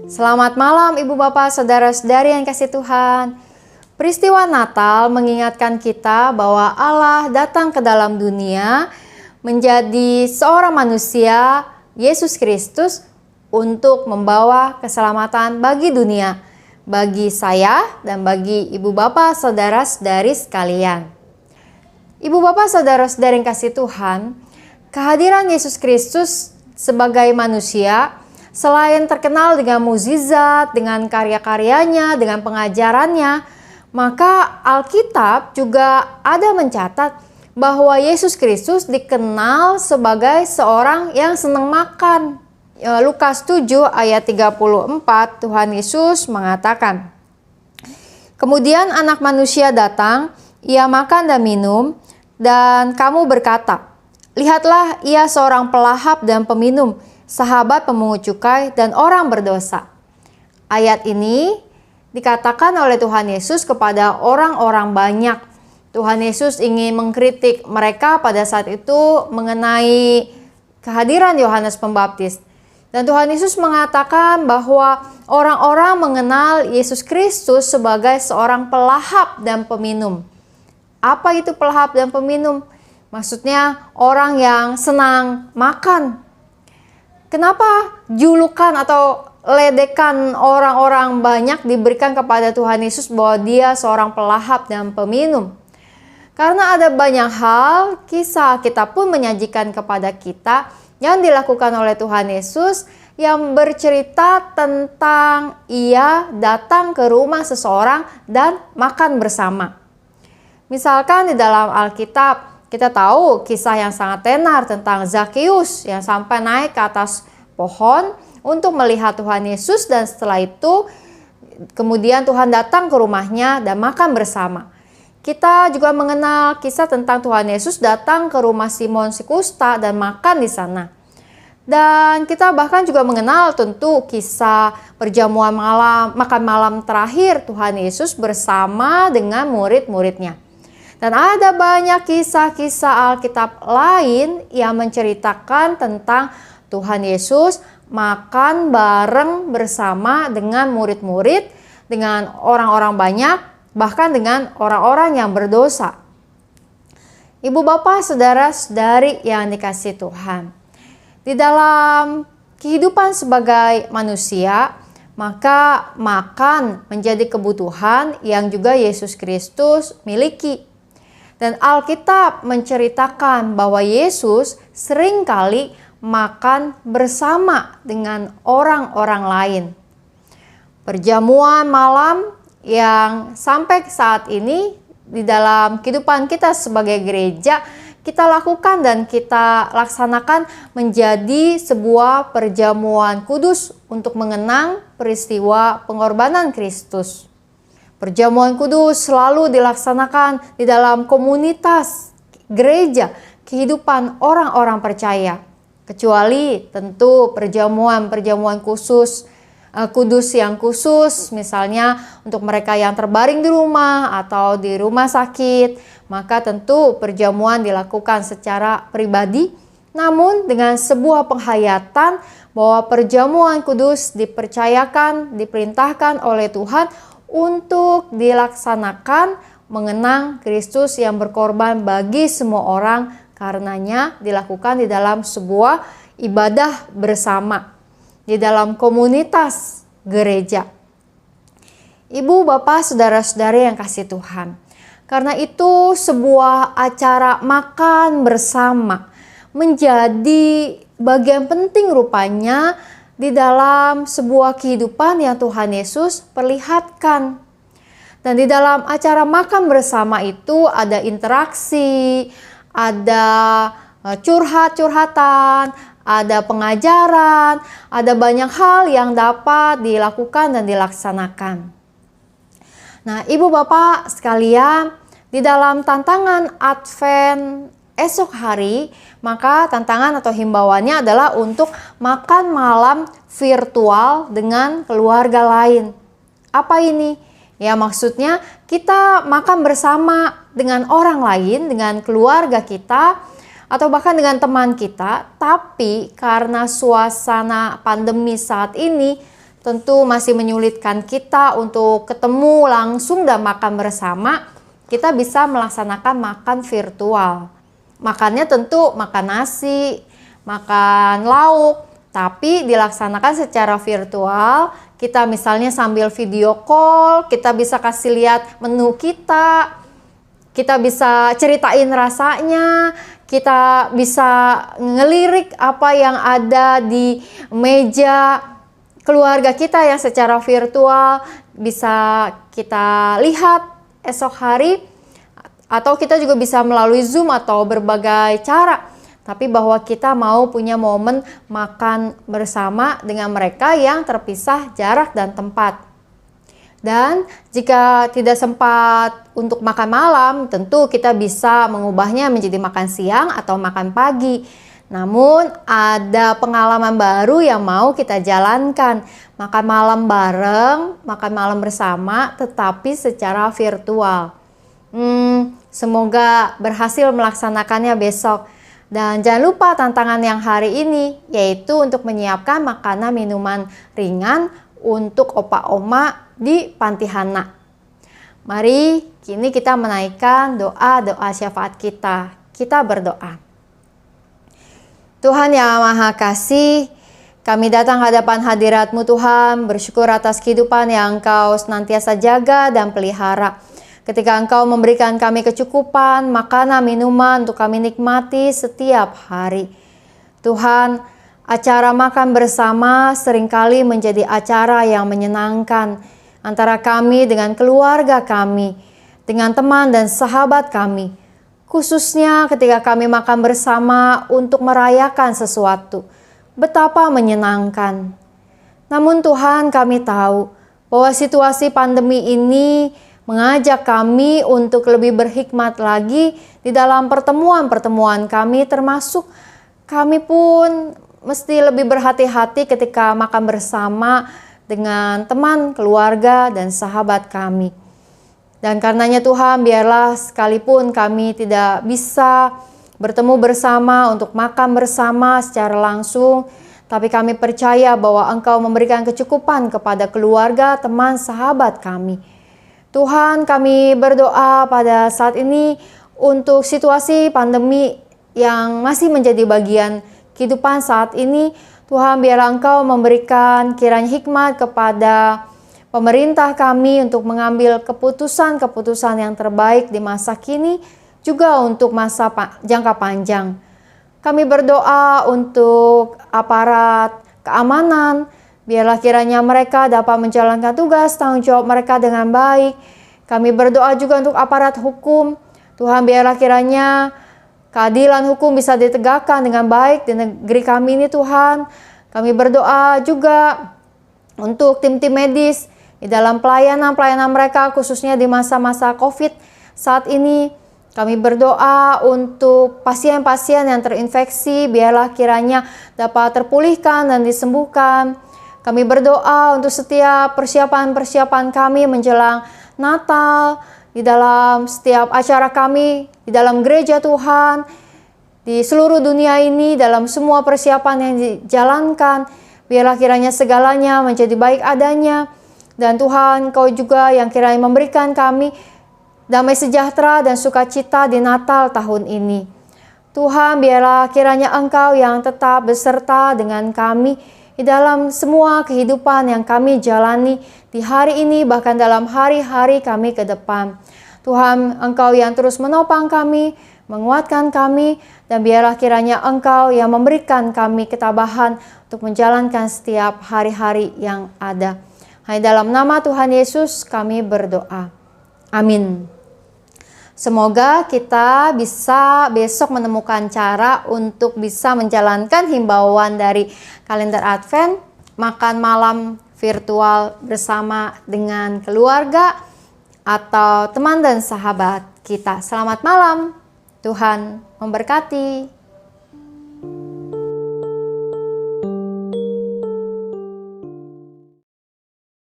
Selamat malam Ibu Bapak, Saudara-saudari yang kasih Tuhan. Peristiwa Natal mengingatkan kita bahwa Allah datang ke dalam dunia menjadi seorang manusia, Yesus Kristus, untuk membawa keselamatan bagi dunia, bagi saya dan bagi Ibu Bapak, Saudara-saudari sekalian. Ibu Bapak, Saudara-saudari yang kasih Tuhan, kehadiran Yesus Kristus sebagai manusia, selain terkenal dengan mukjizat, dengan karya-karyanya, dengan pengajarannya, maka Alkitab juga ada mencatat bahwa Yesus Kristus dikenal sebagai seorang yang senang makan. Lukas 7 ayat 34, Tuhan Yesus mengatakan, "Kemudian anak manusia datang, ia makan dan minum, dan kamu berkata, lihatlah ia seorang pelahap dan peminum, sahabat pemungut cukai dan orang berdosa." Ayat ini dikatakan oleh Tuhan Yesus kepada orang-orang banyak. Tuhan Yesus ingin mengkritik mereka pada saat itu mengenai kehadiran Yohanes Pembaptis. Dan Tuhan Yesus mengatakan bahwa orang-orang mengenal Yesus Kristus sebagai seorang pelahap dan peminum. Apa itu pelahap dan peminum? Maksudnya orang yang senang makan. Kenapa julukan atau ledekan orang-orang banyak diberikan kepada Tuhan Yesus bahwa dia seorang pelahap dan peminum? Karena ada banyak hal, kisah kita pun menyajikan kepada kita yang dilakukan oleh Tuhan Yesus yang bercerita tentang ia datang ke rumah seseorang dan makan bersama. Misalkan di dalam Alkitab, kita tahu kisah yang sangat tenar tentang Zakheus yang sampai naik ke atas pohon untuk melihat Tuhan Yesus, dan setelah itu kemudian Tuhan datang ke rumahnya dan makan bersama. Kita juga mengenal kisah tentang Tuhan Yesus datang ke rumah Simon si Kusta dan makan di sana. Dan kita bahkan juga mengenal tentu kisah perjamuan malam, makan malam terakhir Tuhan Yesus bersama dengan murid-muridnya. Dan ada banyak kisah-kisah Alkitab lain yang menceritakan tentang Tuhan Yesus makan bareng bersama dengan murid-murid, dengan orang-orang banyak, bahkan dengan orang-orang yang berdosa. Ibu bapak, saudara-saudari yang dikasihi Tuhan, di dalam kehidupan sebagai manusia, maka makan menjadi kebutuhan yang juga Yesus Kristus miliki. Dan Alkitab menceritakan bahwa Yesus seringkali makan bersama dengan orang-orang lain. Perjamuan malam yang sampai saat ini di dalam kehidupan kita sebagai gereja kita lakukan dan kita laksanakan menjadi sebuah perjamuan kudus untuk mengenang peristiwa pengorbanan Kristus. Perjamuan kudus selalu dilaksanakan di dalam komunitas gereja, kehidupan orang-orang percaya. Kecuali tentu perjamuan-perjamuan kudus yang khusus, misalnya untuk mereka yang terbaring di rumah atau di rumah sakit, maka tentu perjamuan dilakukan secara pribadi, namun dengan sebuah penghayatan bahwa perjamuan kudus dipercayakan, diperintahkan oleh Tuhan untuk dilaksanakan mengenang Kristus yang berkorban bagi semua orang, karenanya dilakukan di dalam sebuah ibadah bersama, di dalam komunitas gereja. Ibu, bapak, saudara-saudari yang kasih Tuhan, karena itu sebuah acara makan bersama menjadi bagian penting rupanya di dalam sebuah kehidupan yang Tuhan Yesus perlihatkan. Dan di dalam acara makan bersama itu ada interaksi, ada curhat-curhatan, ada pengajaran, ada banyak hal yang dapat dilakukan dan dilaksanakan. Nah, ibu bapak sekalian, di dalam tantangan Advent esok hari, maka tantangan atau himbauannya adalah untuk makan malam virtual dengan keluarga lain. Apa ini? Ya, maksudnya kita makan bersama dengan orang lain, dengan keluarga kita, atau bahkan dengan teman kita, tapi karena suasana pandemi saat ini tentu masih menyulitkan kita untuk ketemu langsung dan makan bersama, kita bisa melaksanakan makan virtual. Makannya tentu makan nasi, makan lauk, tapi dilaksanakan secara virtual. Kita misalnya sambil video call, kita bisa kasih lihat menu kita bisa ceritain rasanya, kita bisa ngelirik apa yang ada di meja keluarga kita yang secara virtual bisa kita lihat esok hari. Atau kita juga bisa melalui Zoom atau berbagai cara. Tapi bahwa kita mau punya momen makan bersama dengan mereka yang terpisah jarak dan tempat. Dan jika tidak sempat untuk makan malam, tentu kita bisa mengubahnya menjadi makan siang atau makan pagi. Namun ada pengalaman baru yang mau kita jalankan. Makan malam bareng, makan malam bersama, tetapi secara virtual. Semoga berhasil melaksanakannya besok. Dan jangan lupa tantangan yang hari ini, yaitu untuk menyiapkan makanan minuman ringan untuk opa-oma di panti Hana. Mari kini kita menaikkan doa-doa syafaat kita. Kita berdoa. Tuhan yang Maha Kasih, kami datang hadapan hadirat-Mu Tuhan, bersyukur atas kehidupan yang Engkau senantiasa jaga dan pelihara. Ketika Engkau memberikan kami kecukupan, makanan, minuman untuk kami nikmati setiap hari. Tuhan, acara makan bersama seringkali menjadi acara yang menyenangkan antara kami dengan keluarga kami, dengan teman dan sahabat kami. Khususnya ketika kami makan bersama untuk merayakan sesuatu. Betapa menyenangkan. Namun Tuhan, kami tahu bahwa situasi pandemi ini mengajak kami untuk lebih berhikmat lagi di dalam pertemuan-pertemuan kami, termasuk kami pun mesti lebih berhati-hati ketika makan bersama dengan teman, keluarga, dan sahabat kami. Dan karenanya Tuhan, biarlah sekalipun kami tidak bisa bertemu bersama untuk makan bersama secara langsung, tapi kami percaya bahwa Engkau memberikan kecukupan kepada keluarga, teman, sahabat kami. Tuhan, kami berdoa pada saat ini untuk situasi pandemi yang masih menjadi bagian kehidupan saat ini. Tuhan, biarlah Engkau memberikan kiranya hikmat kepada pemerintah kami untuk mengambil keputusan-keputusan yang terbaik di masa kini, juga untuk masa jangka panjang. Kami berdoa untuk aparat keamanan, biarlah kiranya mereka dapat menjalankan tugas tanggung jawab mereka dengan baik. Kami berdoa juga untuk aparat hukum. Tuhan, biarlah kiranya keadilan hukum bisa ditegakkan dengan baik di negeri kami ini Tuhan. Kami berdoa juga untuk tim-tim medis di dalam pelayanan-pelayanan mereka, khususnya di masa-masa COVID saat ini. Kami berdoa untuk pasien-pasien yang terinfeksi, biarlah kiranya dapat terpulihkan dan disembuhkan. Kami berdoa untuk setiap persiapan-persiapan kami menjelang Natal, di dalam setiap acara kami, di dalam gereja Tuhan, di seluruh dunia ini, dalam semua persiapan yang dijalankan, biarlah kiranya segalanya menjadi baik adanya. Dan Tuhan, Kau juga yang kiranya memberikan kami damai sejahtera dan sukacita di Natal tahun ini. Tuhan, biarlah kiranya Engkau yang tetap beserta dengan kami di dalam semua kehidupan yang kami jalani di hari ini, bahkan dalam hari-hari kami ke depan. Tuhan, Engkau yang terus menopang kami, menguatkan kami, dan biarlah kiranya Engkau yang memberikan kami ketabahan untuk menjalankan setiap hari-hari yang ada. Hanya dalam nama Tuhan Yesus kami berdoa. Amin. Semoga kita bisa besok menemukan cara untuk bisa menjalankan himbauan dari kalender Advent, makan malam virtual bersama dengan keluarga atau teman dan sahabat kita. Selamat malam, Tuhan memberkati.